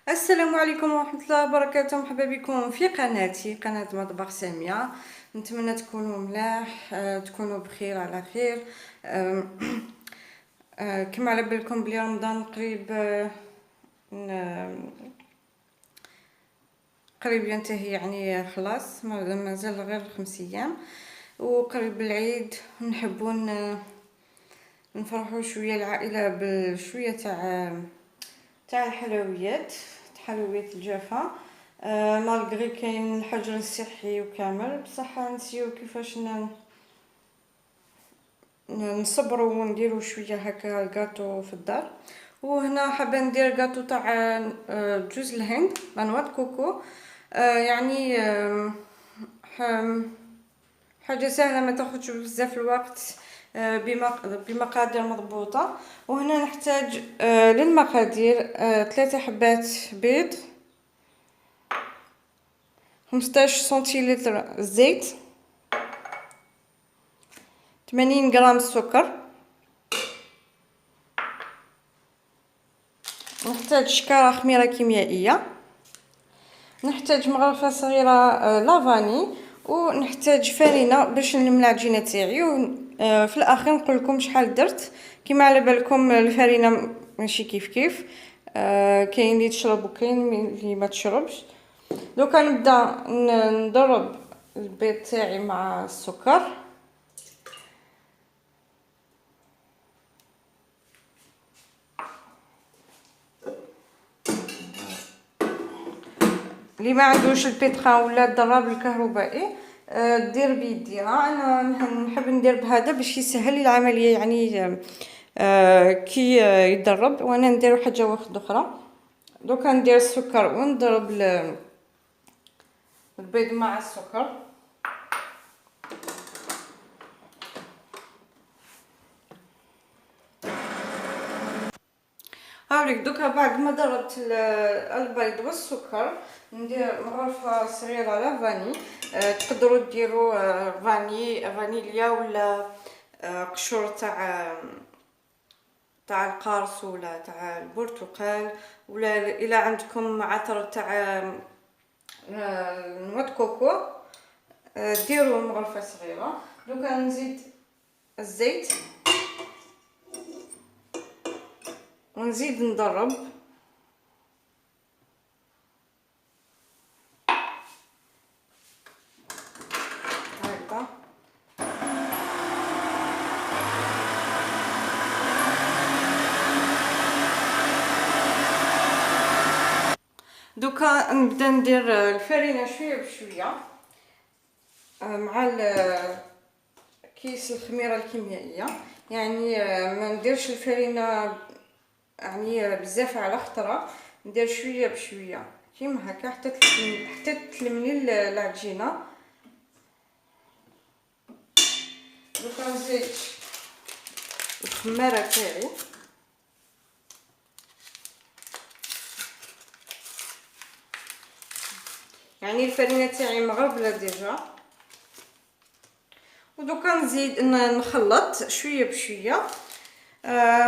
السلام عليكم ورحمة الله وبركاته. مرحبا بكم في قناتي، قناة مطبخ سامية. نتمنى تكونوا ملاح، تكونوا بخير على خير. كما على بالكم بلي رمضان قريب، قريب ينتهي، يعني خلاص مازال غير 5 ايام وقريب العيد. نحبوا نفرحوا شويه العائله بشويه تاع الحلويات، الجافه. مالغري كاين الحجر الصحي وكامل، بصح نسيو كيفاش نصبروا ونديروا شويه هكا الكاطو في الدار. وهنا حابه ندير كاطو تاع جوز الهند منوات كوكو. يعني حاجه سهله، ما تاخذش بزاف الوقت، بمقادير مضبوطه. وهنا نحتاج للمقادير 3 حبات بيض، 15 سنتيلتر زيت، 80 غرام سكر. نحتاج شكاره خميره كيميائيه، نحتاج مغرفه صغيره لافاني، ونحتاج فرينه باش نلم العجينه تاعي. في الاخير نقول لكم شحال درت. كما على بالكم الفرينه ماشي كيف كاين اللي تشرب وكاين اللي ما تشربش. دوكا نبدا نضرب البيض تاعي مع السكر. اللي ما عندوش البيتخان ولا الضراب الكهربائي دير بيديها. انا نحب ندير بهذا باش يسهل لي العمليه، يعني كي يدرب. وانا ندير حاجه واحده اخرى. دوكا ندير السكر ونضرب البيض مع السكر. هاوليك دوكا بعد ما ضربت البيض والسكر، ندير مغرفه صغيره لافاني. تقدروا ديروا فانيليا ولا قشور تاع القرص ولا تاع البرتقال، ولا الى عندكم عطر تاع نوات كوكو، ديروا مغرفه صغيره. دوكا نزيد الزيت ونزيد نضرب. هكا دوكا نبدا ندير الفرينه شويه بشويه مع كيس الخميره الكيميائيه. يعني ما نديرش الفرينه يعني بزاف على خطره، ندير شويه بشويه كيما هكا حتى تلملي العجينه. دوكا نزيد الخماره تاعي، يعني الفرينه تاعي مغربله ديجا. ودوكا نزيد نخلط شويه بشويه.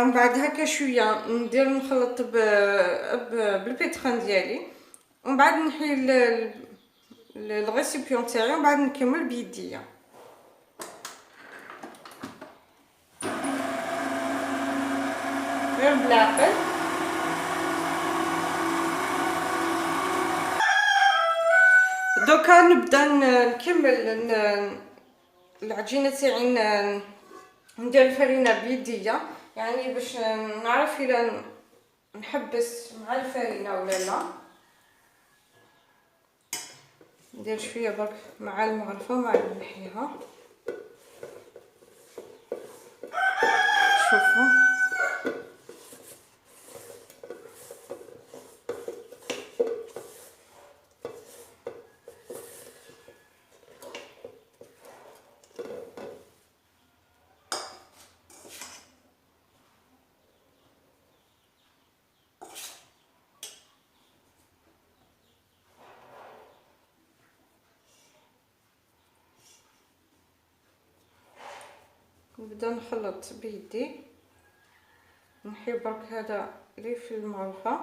من بعد هكا شويه ندير نخلط بالبيتخان ديالي، ومن بعد نحي الغيسيبيون تاعي، ومن بعد نكمل بيديا. غير بالعقل. دوكا نبدا نكمل العجينه تاعي، ندير الفرينه بيديا، يعني باش نعرف الى نحبس مع الفرينه ولا لا. ندير شويه برك مع المغرفه ومع نحيها. شوفوا نبدا نخلط بيدي، نحي برك هذا اللي في المغرفه.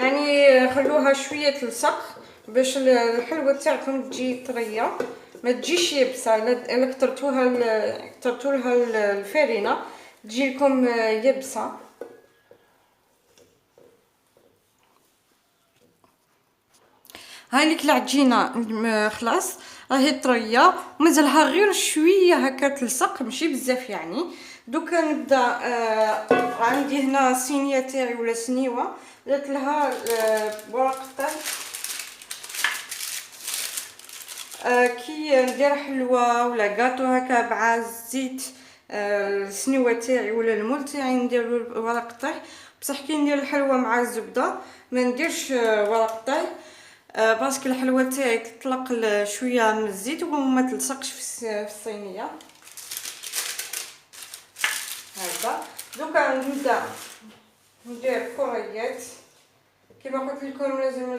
يعني خلوها شويه تلصق باش الحلوه تاعكم تجي طريه، ما تجيش يابسه. الا كثرتولها الفرينه تجي لكم يابسه. هاي ليك العجينه خلاص راهي طريه، مازالها غير شويه هكا تلصق، ماشي بزاف يعني. دوكا نبدا. عندي هنا صينيه تاعي ولا سنيوه، درت لها ورق الطهي. كي ندير حلوه ولا غاتو هكا مع الزيت، السنيوه تاعي ولا المول تاعي ندير ورق الطهي. بصح كي ندير الحلوه مع الزبده ما نديرش ورق الطهي، باسكو الحلوه تاعي تطلق شويه من الزيت وما تلصقش في الصينيه. هكذا دوكا نبدا ندير كريات. كما قلت لكم لازم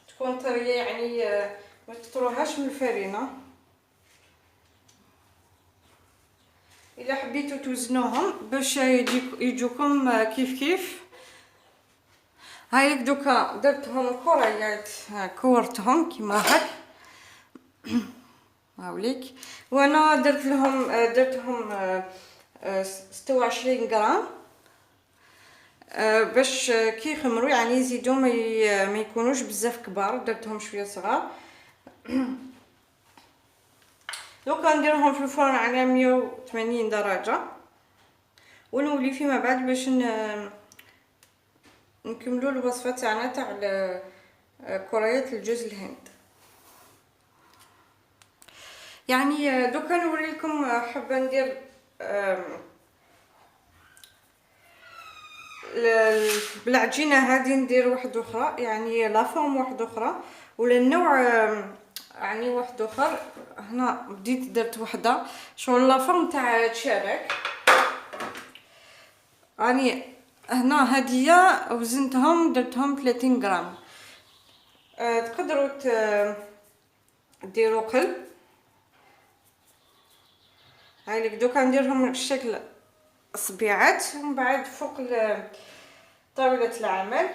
تكون طريه، يعني ما تطروهاش من الفرينه. الا حبيتو توزنوهم باش يجوكم كيف كيف. هايلك دوكا درتهم كريات، كورتهم كيما هاك. هاوليك. وانا درتهم 26 غرام، باش كي يخمروا يعني يزيدوا ما يكونوش بزاف كبار، درتهم شويه صغار. دوكا نديرهم في الفرن على 180 درجه، ونولي فيما بعد باش نكملوا الوصفه تاعنا تاع كريات الجوز الهند. يعني دوكا نوريكم. حابه ندير بالعجينه هذه ندير واحده اخرى، يعني لا فورم واحده اخرى ولا النوع يعني واحد اخر. هنا بديت درت وحده شغل لا فورم تاع تشارك. يعني هنا هديه وزنتهم درتهم 30 غرام. تقدروا ديروا قلب. هايلك دوكا نديرهم بالشكل صبيعات، ومن بعد فوق طاولة العمل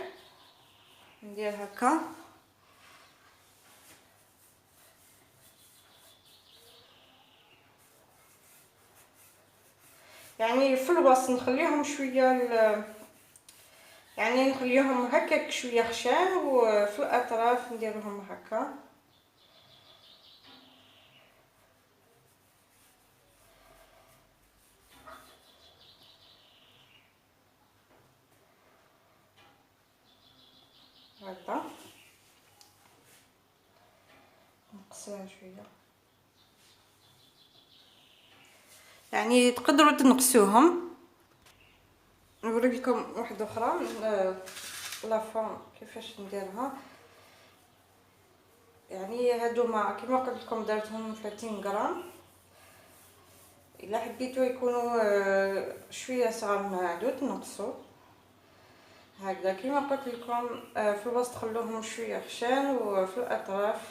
ندير هكا. يعني في الوسط نخليهم شويه يعني نخليهم هكاك شويه خشان، وفي الاطراف نديرهم هكا. هكا نقصيها شويه، يعني تقدروا تنقصوهم. نوري لكم واحده اخرى لا فورم كيفاش نديرها. يعني هادوما كما قلت لكم درتهم 30 غرام. الا حبيتو يكونوا شويه صغار من هادو تنقصوا هكذا. كما قلت لكم في الوسط خلوهم شويه خشان، وفي الاطراف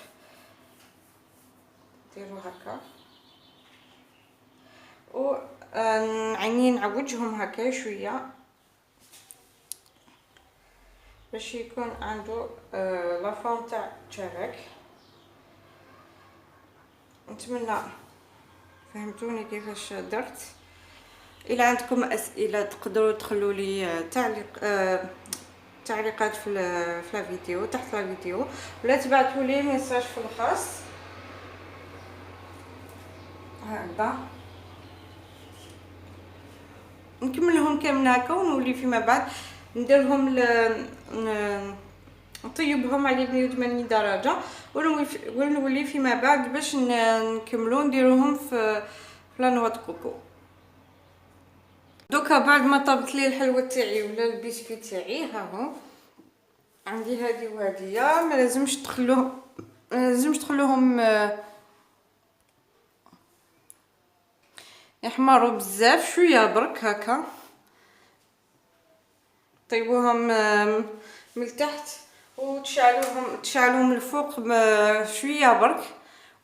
ديروا هكا. و يعني نعوجهم هكا شويه باش يكون عنده لا فورم تاع تشارك. نتمنى فهمتوني كيفاش درت. الى عندكم اسئله تقدروا تخلوا لي تعليقات في الفيديو تحت الفيديو، ولا تبعثوا لي ميساج في الخاص. هكذا نكملهم كامل هكا، ونولي فيما بعد نديرهم نطيبهم على 180 درجه، ونولي فيما بعد باش نكملو نديروهم في لانواط كوكو. دوكا بعد ما طابت لي الحلوه تاعي ولا البسكوي تاعي، ها هو عندي هذه وهذه. ما لازمش تخلوهم يحمروا بزاف، شويه برك هكا. طيبوهم من التحت وتشعلوهم من الفوق شويه برك،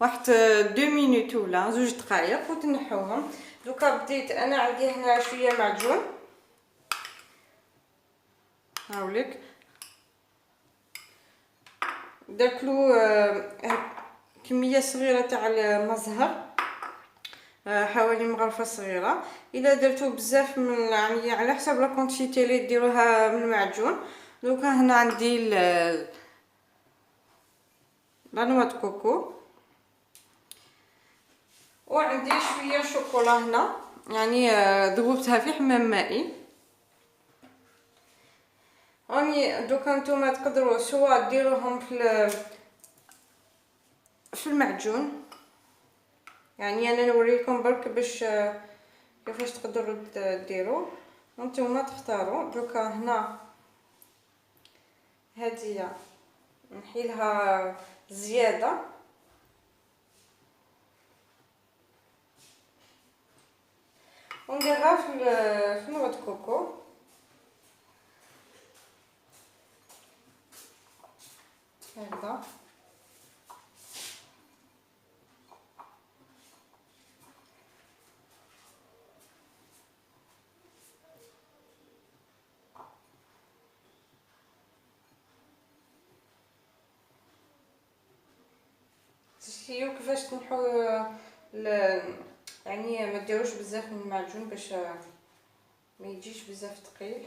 واحد 2 مينوت ولا 2 دقائق وتنحوهم. دوكا بديت انا عندي هنا شويه معجون. هاوليك درتلو كميه صغيره تاع الماء زهر، حوالي مغرفه صغيره. الا درتو بزاف من يعني على حسب لا كونتيتي اللي ديروها من المعجون. دوكا هنا عندي لا نوا د كوكو، وعندي شويه شوكولا هنا، يعني ذوبتها في حمام مائي. راني دوكا نتوما تقدروا سواء ديروهم في المعجون، يعني انا نوريكم برك باش كيفاش تقدروا ديروا، وانتوما تختاروا. دوكا هنا هذه نحيلها زياده، ونديرها في نوع د كوكو. هكذا تشتيو كيفاش تنحو يعني ما ديروش بزاف من المعجون باش ما يجيش بزاف ثقيل.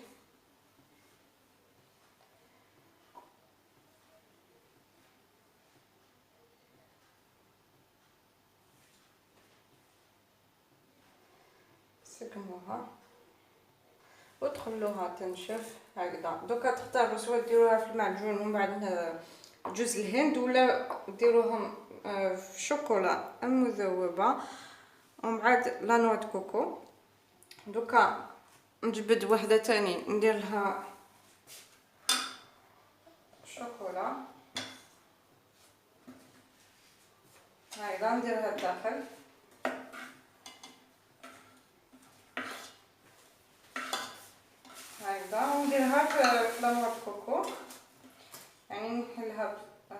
سقموها وتخلوها تنشف هكذا. دوكا تختاروا سواء ديروها في المعجون ومن بعد جوز الهند، ولا ديروهم في شوكولا مذوبه ومن بعد لا نوع د كوكو. دوكا نجبد وحده تاني ندير لها شوكولا هكذا، نديرها الداخل هكذا، ونديرها في لا نوع د كوكو، يعني نحلها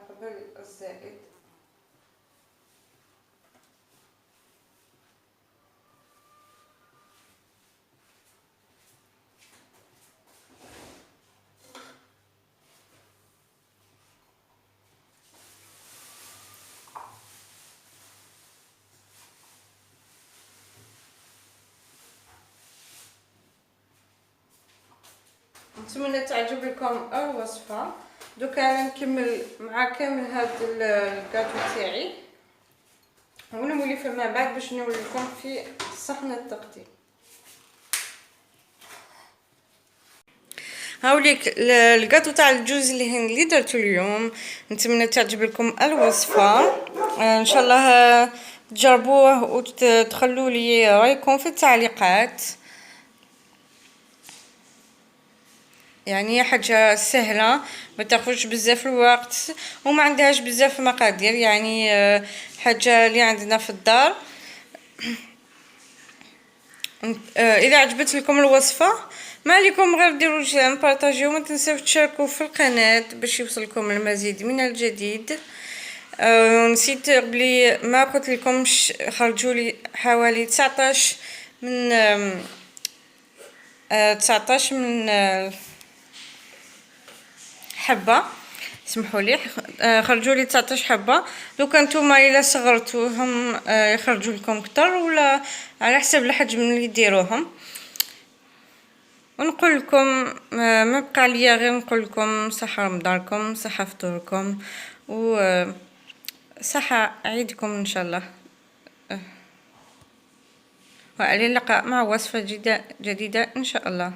قبل الزائد. نتمنى تعجب لكم الوصفه. دوكا انا نكمل مع كامل هاد الكاطو تاعي، ونولي فما بعد باش نوريكم في صحن التقديم. هاوليك الكاطو تاع الجوز الهند اللي درتو اليوم. نتمنى تعجب لكم الوصفه، ان شاء الله تجربوه وتخلوا لي رايكم في التعليقات. يعني حاجه سهله ما تاخذش بزاف الوقت وما عندهاش بزاف مقادير، يعني حاجه اللي عندنا في الدار. اذا عجبت لكم الوصفه ما عليكم غير ديروا جيم بارطاجيو، وما تنساوش تشاركوا في القناه باش يوصلكم المزيد من الجديد. نسيت قبلي ما قلت لكمش، خرجوا لي حوالي 19 من 19 من حبه، سمحوا لي، خرجوا لي 19 حبه. دوكا نتوما الا صغرتوهم يخرجوا لكم كتر، ولا على حسب الحجم اللي ديروهم. ونقول لكم ما بقى ليا غير نقول لكم صحه رمضانكم، صحه فطوركم، و صحه عيدكم ان شاء الله. وعلى اللقاء مع وصفه جديده ان شاء الله.